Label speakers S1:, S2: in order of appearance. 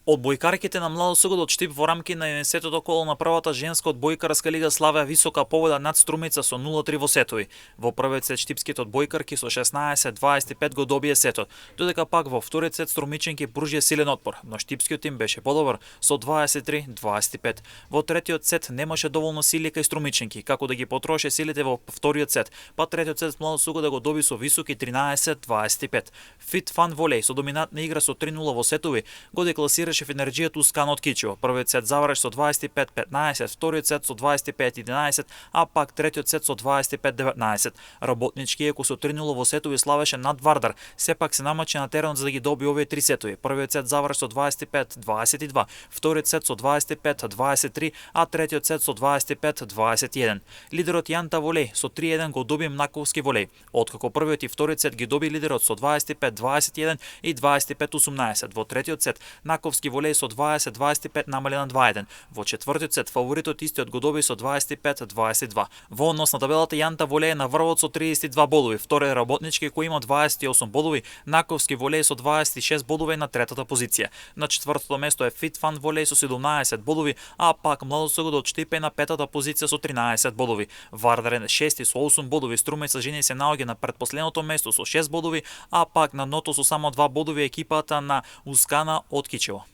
S1: Одбојкарките на Младо Сугод од Штип во рамки на 11-тото коло на првата женска одбојкарска лига славеа висока победа над Струмица со 0-3 во сетови. Во првиот сет штипските одбојкарки со 16-25 го добие сетот, додека пак во вториот сет струмичанки пружија силен отпор, но штипскиот тим беше подобар со 23-25. Во третиот сет немаше доволно сили кај струмичанки, како да ги потроше силите во вториот сет, па третиот сет Младо Сугод да го доби со високи 13-25. Фит Фан Волеј со доминантна игра со 3-0 во сетови го декласира в енерджијата Ускан од Кичево. Првиот сет заврши со 25-15, вториот сет со 25-11, а пак третиот сет со 25-19. Работнички еко со 3-0 во сетови славеше над Вардар, сепак се намачи на теренот за да ги доби овие три сетови. Првиот сет заврши со 25-22, вториот сет со 25-23, а третиот сет со 25-21. Лидерот Јанта Волеј со 3-1 го доби Мнаковски Волеј, откако првиот и вториот сет ги доби лидерот со 25-21 и 25-18. Во третиот сет Наковски Волеј со 20-25 намали на 2-1. Во четвртиот сет фаворитот истиот го доби со 25-22. Во однос на табелата Јанта Волеј е на врвот со 32 бодови, втори е Работнички кој има 28 бодови, Наковски Волеј со 26 бодови на третата позиција. На четвртото место е Фит Фан Волеј со 17 бодови, а пак Младо Сугод од Штип е на петата позиција со 13 бодови. Вардар е шести со 8 бодови, Струмица жени се наоѓа на претпоследното место со 6 бодови, а пак на дното со само 2 бодови екипата на Ускана од Кичево.